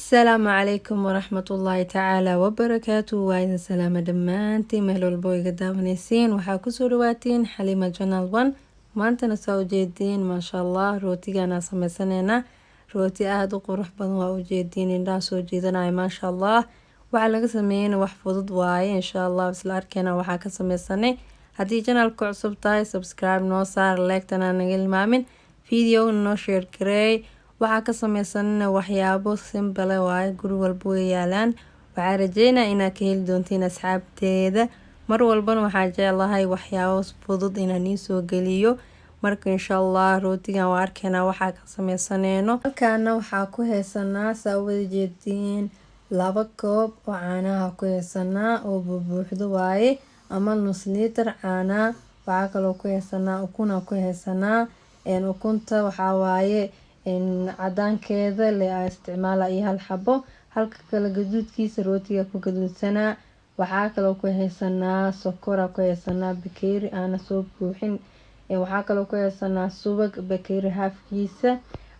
السلام عليكم ورحمة الله تعالى وبركاته. وإذا سلام دمانتي مهلو البوي قدامنيسين وحا كسو رواتين حليمة جنال 1 maantana soo ujeediin maasha allah rootigaana sameysaneyna rooti aad u qurux badan waa ujeediin indhaha soo jeedanayo maasha allah waxa laga sameeyay wax fudud waaye insha allah isla arkeena waxa ka sameysanay hadii channelka cusub tahay subscribe noo saar like tana naga ilmaamin video noo share gareey waxa ka sameysanna waxyaabo simple waaye guri walba way yaalaan waxa rajeynaa inaad ka heli doontiin asxaabteeda mar walbana waxaa jecelahay waxyaabo fudud inaan soo geliyo marka insha allah rootigan waa arkeena waxa ka sameysaneyno halkaana waxa ku heesanaa saawada jeedin 2 koob oo caanaha ku heesanaa oo buuxdo waaye ama nus litir caana waxa kale ku heesanaa ukun ku heesanaa ukunta waxa waaye cadaankeeda la isticmaalay hal xabo halka kala gaduudkiisa rootiga ku gaduudsanaa waxa kale ku heesanaa sokor ku heesanaa bakeeri aan soo buuxin waxa kale ku heesanaa subag bakeeri halfkiisa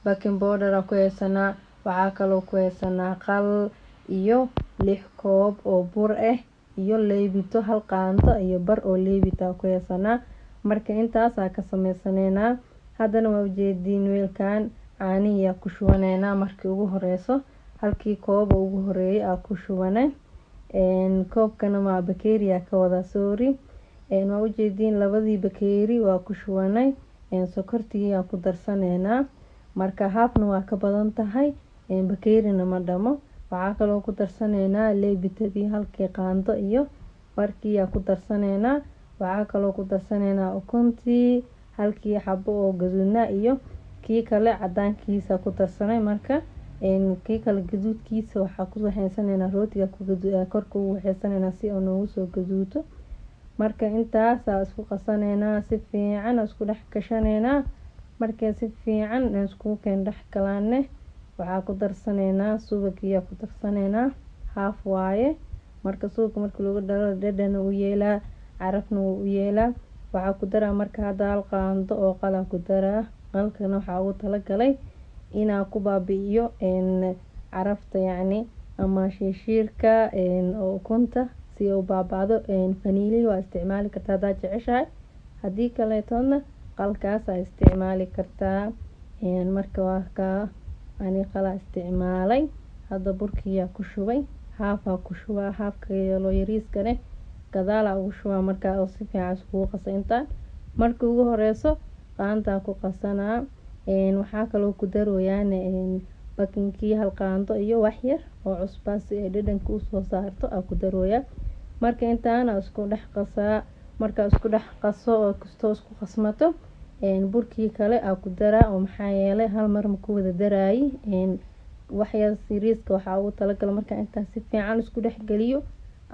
baking powder ku heesanaa waxa kale ku heesanaa qal iyo 6 koob oo bur iyo leebito hal qaando iyo bar oo leebita ku heesanaa marka intaas ka sameysanayna hadana waa ujeedin weelkan caaniya ku shubanayna markii ugu horeyso halkii koob ugu horeeyay ku shubanay koobkana ma bakeeri ka wada soori waa ujeedin labadii bakeeri waa ku shubanay sokortii ku darsanayna marka haafna waa ka badan tahay bakeerina ma dhamo waxa kale ku darsanayna leebitadii halkii qaando iyo barkii ku darsanayna waxa kale ku darsanayna ukuntii halkii xabo oo gaduudna iyo kii kale cadaankiisa ku darsanay marka kii kale gaduudkiisa waxa ku waxaysanayna rootiga ku gaduuda korka uu waxaysanayna si uu noogu soo gaduuto marka intaas isku qasanayna si fiican isku dhex gashanayna marka si fiican isku keen dhex kalaane waxa ku darsanayna subagiya ku darsanayna haaf waaye marka suuqa markii lagu daro dhadhan uu yeelaa carafna uu yeelaa waxa ku daraa marka hadaal qaando oo qala ku daraa halkana waxa uu tala galay ina ku baabi'iyo carafta yani ama shiishirka oo kunta si uu baabado vanilla waa isticmaali kartaa hada jeceshahay hadii kale toona qalkaas ay isticmaali kartaa marka waa ka ani qala isticmaalay hada burkiya ku shubay haafa ku shubaa haafka loo yariiskane gadaala ugu shubaa marka oo si fiican isku qasaynta marka ugu horeyso qaanta ku qasanaa waxa kale ku darooyaan bakinkii hal qaando iyo wax yar oo cusbaa si ay dhadhanka u soo saarto ku darooya marka intaan isku dhex qasaa marka isku dhex qaso oo kasto isku qasmato burkii kale ku daraa oo maxaa yeelay hal mar ma ku wada daraay wax yar siriiska waxa uu tala gal marka inta si fiican isku dhex galiyo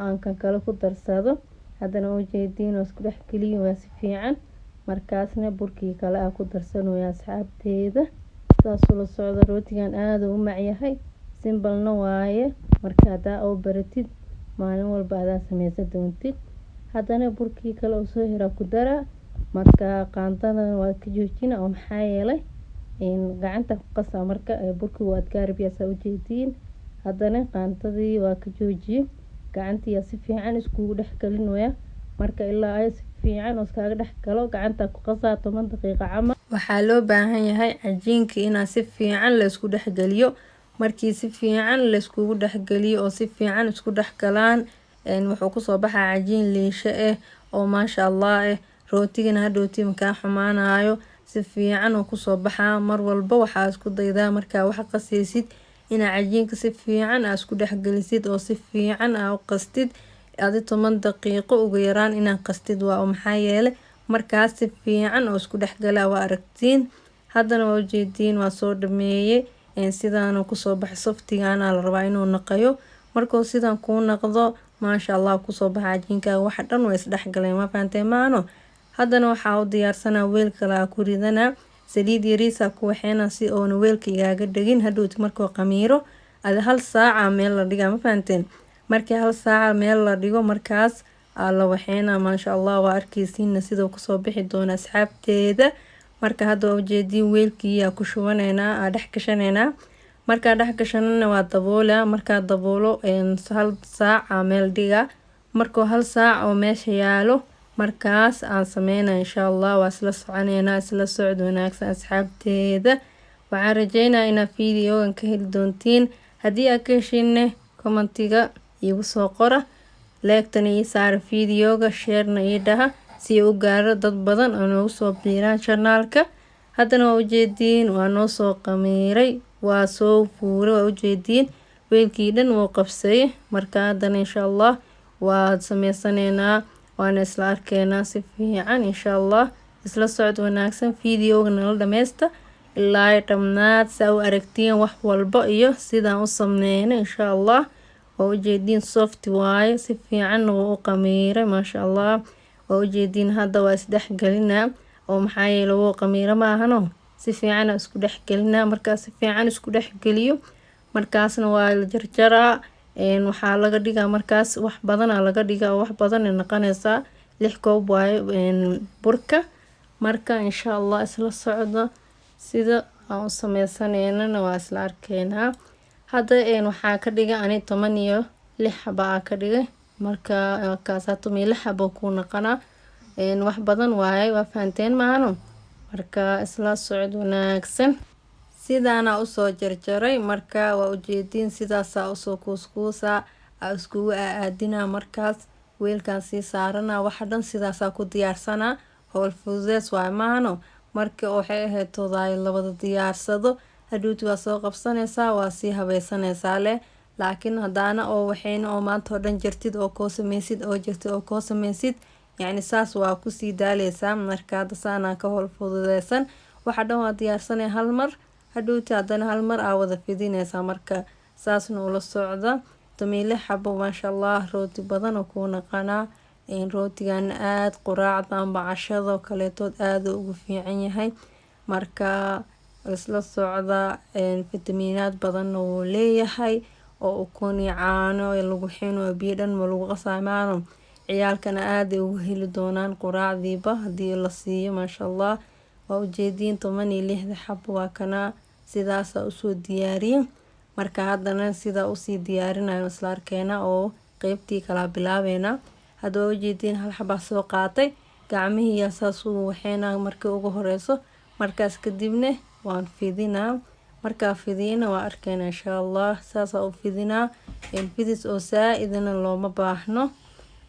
aan kan kale ku darsado hadana oo jeedin isku dhex galiyo waa si fiican markaasna burkii kale ku darsanayo asxaabteeda saas la socdo rootigan aad u macyahay simple waaye marka hada oo baratid maalin walba aad sameysan doontid hadana burkii kale oo soo hira ku dara marka qaantada waa ka joojina oo maxaa yeelay gacanta ku qasa marka burkii waa gaarbiyaasa u jeedin hadana qaantadii waa ka joojiye gacantii si fiican isku dhex galinoya marka ilaa ay si fiican oo iskaga dhex galo gacanta ku qasaa 10 daqiiqo camal waxa loo baahan yahay cajiinka in si fiican la isku dhex galiyo markii si fiican la isku dhex galiyo oo si fiican isku dhex galaan wuxuu ku soo baxaa cajiin liisho oo maasha allah rootigana hadhooti marka xumaanayo si fiican oo ku soo baxaa mar walba waxa isku daydaa marka wax qasaysid ina cajiinka si fiican isku dhex galisid oo si fiican u qastid adi 10 daqiiqo ugu yaraan ina qastid waa maxaa yeelay markaas si fiican oo isku dhex gala waa aragtiin hadana waa ujeedin waa soo dhameeyay sidaan ku soo baxay softigaana la rabaa inuu naqayo markuu sidaan ku naqdo maasha allah ku soo baxay cajiinka wax dhan way is dhex galeen ma fahanteen maano hadana waxa uu diyaarsanaa weel kale ku ridana saliid yariisa ku waxeena si oo weelka igaaga dhagin hadhooti markuu qamiiro ad hal saac meel la dhiga ma fahanteen markii hal saac meel la dhigo markaas alla waxeena maasha allah waa arkaysiina sidoo ku soo bixi doona asxaabteeda marka hadda ujeedin weelkii ku shubanayna dhex gashanayna markaa dhex gashanana waa daboola. markaa daboolo hal saac aa meel dhiga. markuu hal saac oo meesha yaalo markaas aan sameynaa insha allah. waa isla soconeynaa, isla socod wanaagsan asxaabteeda. waxaan rajeynaa inaad fiidiyogan ka heli doontiin. haddii aad ka heshiinne commentiga iigu soo qora, leegtana ii saara fiidiyoga, sheerna ii dhaha si u gaaro dad badan oo noogu soo biiraan janaalka. haddana waa ujeediin waa noo soo qamiiray, waa soo fuuray, waa ujeediin weelkii dhan wuu qabsay. marka haddana insha allah waa sameysaneynaa, waana isla arkeynaa si fiican insha allah. isla socod wanaagsan, fiidiyoga nala dhameysta ilaa dhammaad saa u aragtiin wax walba iyo sidaan u sameeyno insha allah. waa ujeediin soft waaye, si fiican wuu u qamiiray maasha allah. waa ujeediin hadda waa isdhexgelinaa oo maxaa yeelay wuu qamiiro maahano, si fiican isku dhexgelinaa. markaa si fiican isku dhexgeliyo markaasna waa la jarjaraa. waxaa laga dhigaa markaas wax badan laga dhigaa, wax badan noqonaysaa 6 koob waaye burka. marka insha allah isla socda sida aan u sameysaneynana waa isla arkeynaa. hadda waxaa ka dhiga ani 16 xabo ka dhigay. marka kaas 16 xabo ku noqona wax badan waaye, waa fahanteen maahano. marka isla socod wanaagsan sidaana u soo jarjaray. marka waa ujeediin sidaas u soo kuuskuusa iskugu aadina. markaas weelkan sii saarana, waxa dhan sidaas ku diyaarsana. howl fududeys waa maahano. marka waxay ahayd tooday labada diyaarsado, hadhuuti waa soo qabsanaysaa, waa sii habaysanaysaa leh. laakiin hadana oo waxayna oo maanta oo dhan jirtid oo koo sameysid oo jirtid oo koo sameysid yani saas waa ku sii daaleysaa. marka hadda saana ka howl fududeysan, waxa dhan waa diyaarsanay hal mar, hadhuuti haddana hal mar aa wada fidinaysaa. marka saasna ula socda. 16 xabo maasha allah, rooti badan oo ku naqana. rootigan aad quraacda amba cashada kaleetood aad ugu fiican yahay. marka isla socda fitamiinaad badan oo leeyahay oo ukun iyo caano lagu xino biyo dhan ma lagu qasamaano. ciyaalkana aad ay ugu heli doonaan quraacdiiba haddii la siiyo maasha allah. waa ujeediin 16 xabo waa kana sidaas u soo diyaariyay. marka haddana sida u sii diyaarinayo isla arkeena oo qeybtii kala bilaabeena. hadda waa ujeediin hal xabo soo qaatay, gacmihii saas uu waxayna markii ugu horeyso. markaas kadibna waan fidinaa. marka fidina waa arkeena insha allah. saas u fidinaa fidis oo saaidana looma baahno.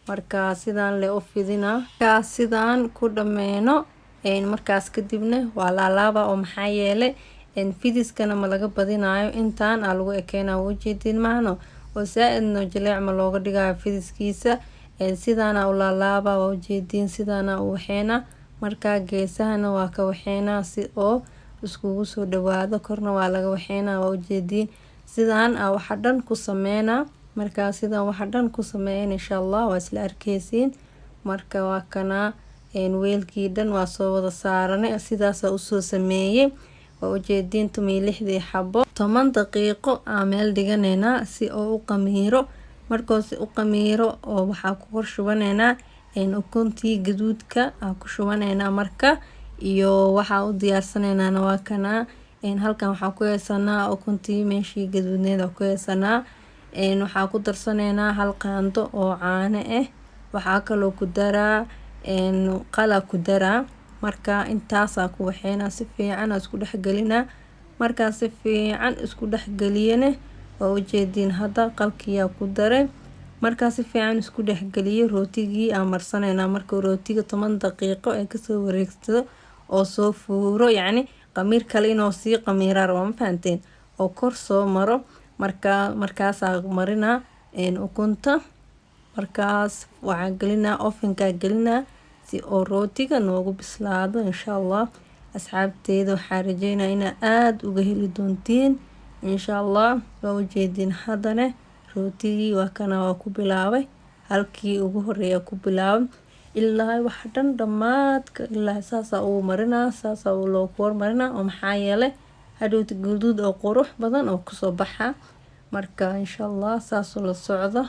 marka sidaan le u fidinaa, ka sidaan ku dhameeno markaas kadibna waa laalaaba oo maxaa yeelay fidiskana ma laga badinayo, intaan lagu ekeena. ujeedin maahno oo saaidna jileec ma looga dhigayo fidiskiisa. sidaana u laalaaba waa ujeediin sidaana u waxayna. marka geesahana waa ka waxayna si oo iskugu soo dhawaado, korna waa laga waxayna. waa ujeediin sidaan waxa dhan ku sameeyna. marka sidaan waxa dhan ku sameeyna insha allah waa isla arkeysiin. marka waa kana weelkii dhan waa soo wada saaranay, sidaas u soo sameeyay. waa ujeediin 16 xabo 10 daqiiqo aan meel dhiganayna si oo u qamiiro. markaas u qamiiro oo waxa ku qorshubanayna ukuntii gaduudka ku shubanayna. marka iyo waxa u diyaarsanayna waa kana halkan waxa ku haysanaa ukuntii meeshii gaduudneed ku haysanaa. waxa ku darsanayna hal qaando oo caano waxa kale ku daraa qala ku daraa. marka intaas ku waxayna si fiican isku dhexgelina. marka si fiican isku dhexgeliyene waa ujeediin hadda qalkiya ku daray. marka si fiican isku dhexgeliyo rootigii aan marsanayna. marka rootiga 10 daqiiqo ay ka soo wareegto oo soo fuuro yani qamiir kale inoo sii qamiirar waa ma fahanteen oo kor soo maro. markaas marina ukunta. markaas waxa gelina ovenka gelina si oo rootiga noogu bislaado insha allah. asxaabteeda waxaa rajeynaa in aad uga heli doontiin insha allah. waa ujeediin haddana rootigii waa kana waa ku bilaabay, halkii ugu horeeya ku bilaabay ilaa wax dhan dhamaadka ilaa saas uu marina. saas uu loo koor marina oo maxaa yeelay hadhuuti guduud oo qurux badan oo kusoo baxa. marka insha allah saas la socda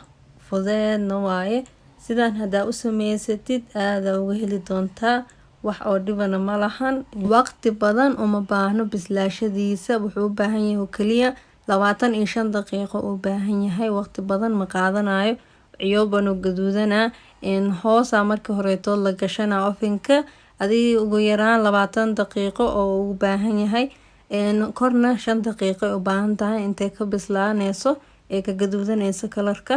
fudeedna waaye. sidaan hadaa u sameysatid aad uga heli doontaa, wax oo dhibana ma lahan. waqti badan uma baahno bislaashadiisa, wuxuu u baahan yahay kaliya 25 daqiiqo u baahan yahay, waqti badan ma qaadanayo. Ciyoobanu gaduudana hoosa markii horeetood la gashana ovenka adii ugu yaraan 20 daqiiqo oo u baahan yahay. korna 5 daqiiqo u baahan tahay intay ka bislaanayso ee ka gaduudanayso kalarka.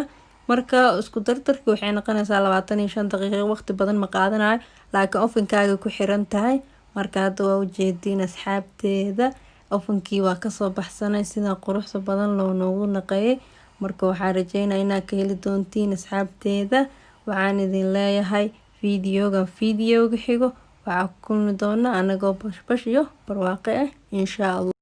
marka isku dardarkii waxay noqonaysaa 25 daqiiqo, waqti badan ma qaadanayo, laakiin ovenkaaga ku xiran tahay. marka hadda waa ujeediin asxaabteeda ovenkii waa kasoo baxsanay sida quruxda badan loo noogu naqayay. marka waxaan rajeynayaa inaad ka heli doontiin asxaabteeda. waxaan idin leeyahay fiidiyoga xigo waxaa ku kulmi doona anagoo bash iyo barwaaqo ah insha Allah.